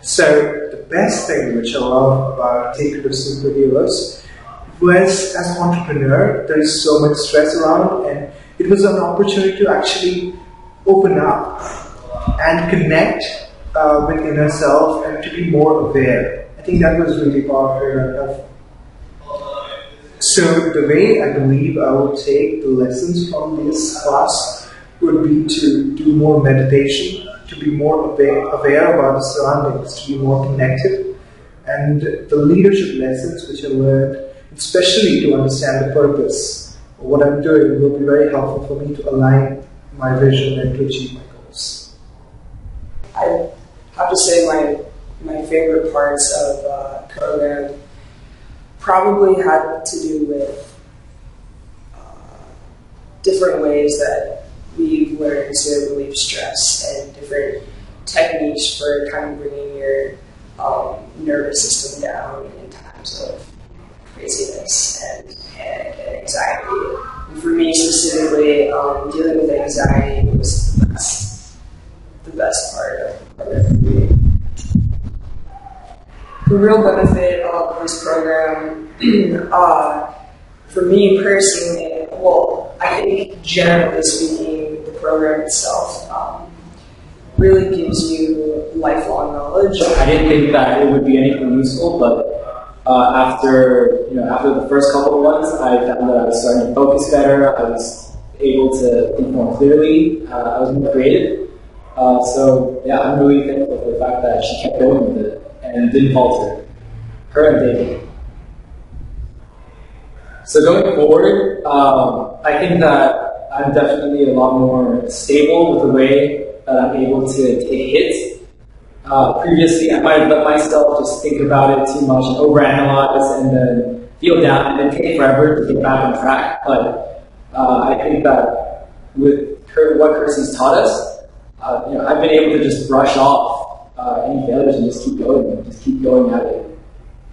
So the best thing which I love about taking the superheroes was, as an entrepreneur, there is so much stress around, and it was an opportunity to actually open up and connect with inner self and to be more aware. I think that was really powerful. So the way I believe I would take the lessons from this class would be to do more meditation, to be more aware about the surroundings, to be more connected, and the leadership lessons which I learned, especially to understand the purpose of what I'm doing, will be very helpful for me to align my vision and to achieve my goals. I have to say my favorite parts of the program probably had to do with different ways that we've learned to relieve stress and different techniques for kind of bringing your nervous system down in times of craziness and panic and anxiety. And for me specifically, dealing with anxiety was the best part of the program for me. The real benefit of this program, for me personally, well, I think generally speaking, the program itself really gives you lifelong knowledge. I didn't think that it would be anything useful, but after the first couple of ones, I found that I was starting to focus better. I was able to think more clearly. I was more creative. So yeah, I'm really thankful for the fact that she kept going with it and didn't falter. Her and David. So going forward, I think that I'm definitely a lot more stable with the way that I'm able to take hits. Previously, I might have let myself just think about it too much and overanalyze and then feel down and then take forever to get back on track. But I think that with what Kirsty's taught us, I've been able to just brush off any failures and just keep going at it.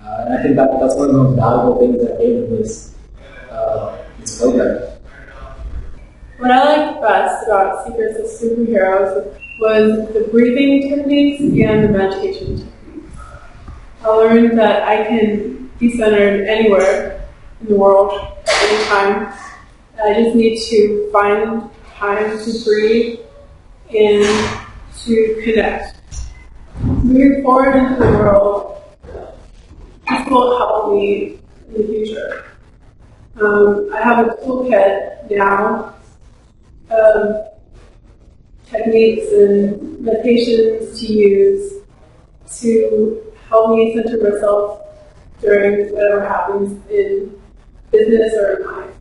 And I think that's one of the most valuable things that I gained in this program. What I liked best about Secrets of Superheroes was the breathing techniques and the meditation techniques. I learned that I can be centered anywhere in the world, anytime. I just need to find time to breathe and to connect. Moving forward into the world, this will help me in the future. I have a toolkit now of techniques and meditations to use to help me center myself during whatever happens in business or in life.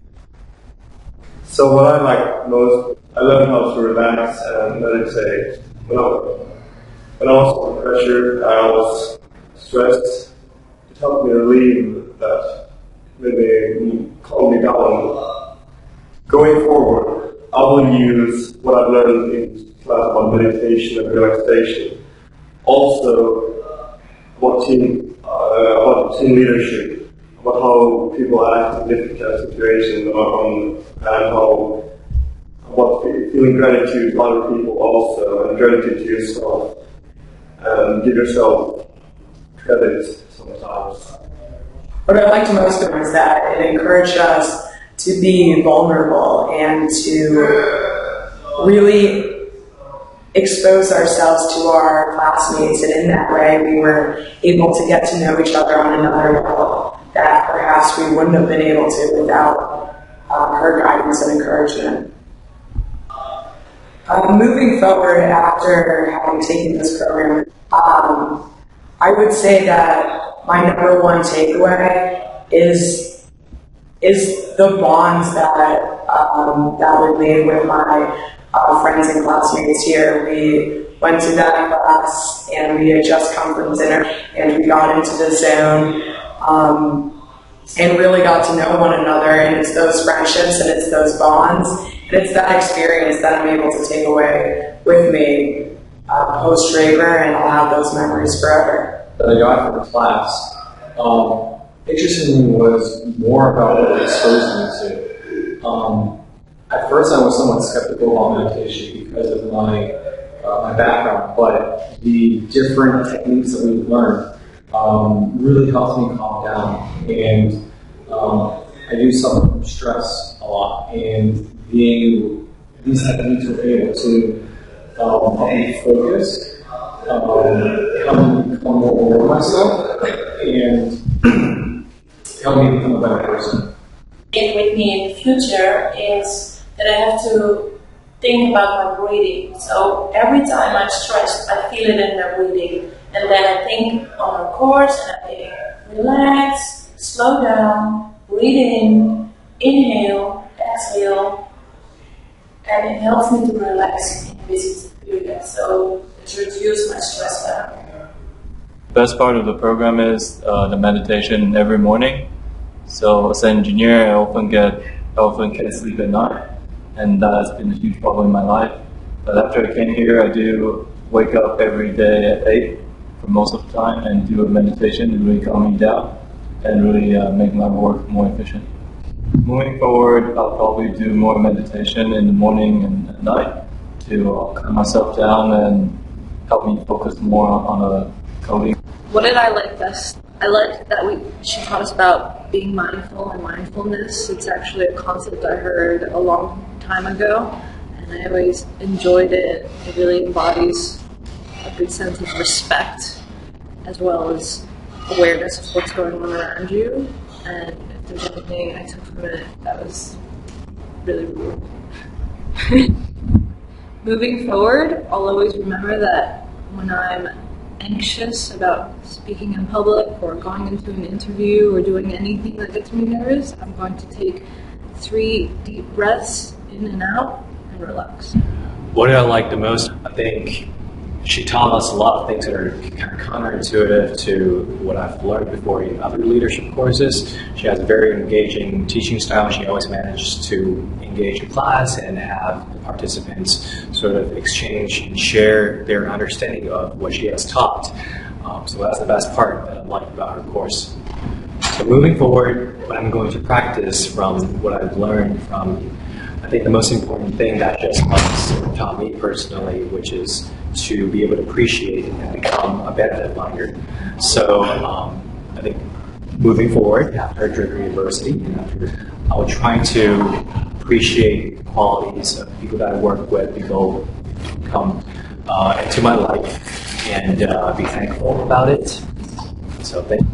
So what I like most, I learned how to relax and meditate. When I was under pressure, I was stressed. It helped me relieve that, maybe calm me down. Going forward, I will use what I've learned in class about meditation and relaxation. Also, about team leadership, about how people act in difficult situations, and how about feeling gratitude to other people also, and gratitude to yourself, and give yourself credit sometimes. What I liked most of it was that it encouraged us to be vulnerable and to really expose ourselves to our classmates, and in that way we were able to get to know each other on another level that perhaps we wouldn't have been able to without her guidance and encouragement. Moving forward after having taken this program, I would say that my number one takeaway is the bonds that we made with my friends and classmates here. We went to that class and we had just come from dinner and we got into the zone and really got to know one another, and it's those friendships and it's those bonds and it's that experience that I'm able to take away with me post-Draper, and I'll have those memories forever. That I got from the class, interestingly, was more about what it exposed me to. At first, I was somewhat skeptical about meditation because of my my background, but the different techniques that we've learned really helps me calm down. And I do suffer from stress a lot, and these techniques are able to help me focus, help me become more aware of myself, and help me become a better person. With me in the future is that I have to think about my breathing. So every time I'm stressed, I feel it in my breathing. And then I think on my course and I think, relax, slow down, breathe in, inhale, exhale. And it helps me to relax in this period. So to reduce my stress level. The best part of the program is the meditation every morning. So as an engineer, I often can't sleep at night, and that has been a huge problem in my life. But after I came here, I do wake up every day at 8 for most of the time and do a meditation to really calm me down and really make my work more efficient. Moving forward, I'll probably do more meditation in the morning and at night to calm myself down and help me focus more on coding. What did I like best? I liked that she taught us about being mindful and mindfulness. It's actually a concept I heard a long time ago, and I always enjoyed it. It really embodies a good sense of respect, as well as awareness of what's going on around you. And if there's anything I took from it, that was really rude. Moving forward, I'll always remember that when I'm anxious about speaking in public or going into an interview or doing anything that gets me nervous, I'm going to take 3 deep breaths in and out and relax. What did I like the most? I think she taught us a lot of things that are kind of counterintuitive to what I've learned before in other leadership courses. She has a very engaging teaching style. She always manages to engage in class and have the participants sort of exchange and share their understanding of what she has taught. So that's the best part that I like about her course. So moving forward, what I'm going to practice from what I've learned from, I think the most important thing that just taught me personally, which is to be able to appreciate and become a benefit finder. So I think moving forward, after Drake University, and after I will try to appreciate the qualities of people that I work with, people come into my life, and be thankful about it. So thank you.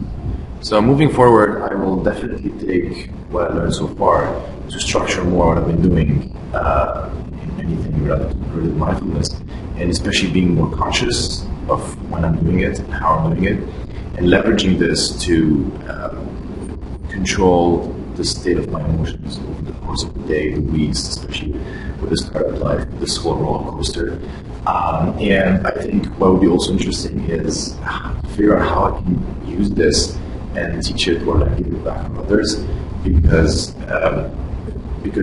So moving forward, I will definitely take what I learned so far to structure more what I've been doing in anything related to mindfulness, and especially being more conscious of when I'm doing it and how I'm doing it, and leveraging this to control the state of my emotions over the course of the day, the weeks, especially with the startup life, this whole roller coaster. And I think what would be also interesting is to figure out how I can use this and teach it or like give it back to others, because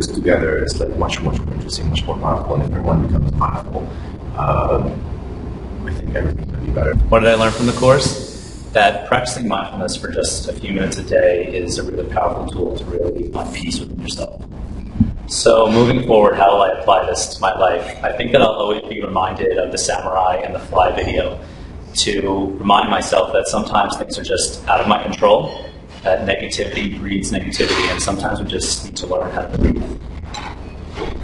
together it's like much more interesting, much more powerful, and if everyone becomes mindful, I think everything's going to be better. What did I learn from the course? That practicing mindfulness for just a few minutes a day is a really powerful tool to really find peace within yourself. So moving forward, how will I apply this to my life? I think that I'll always be reminded of the samurai and the fly video to remind myself that sometimes things are just out of my control, that negativity breeds negativity, and sometimes we just need to learn how to breathe.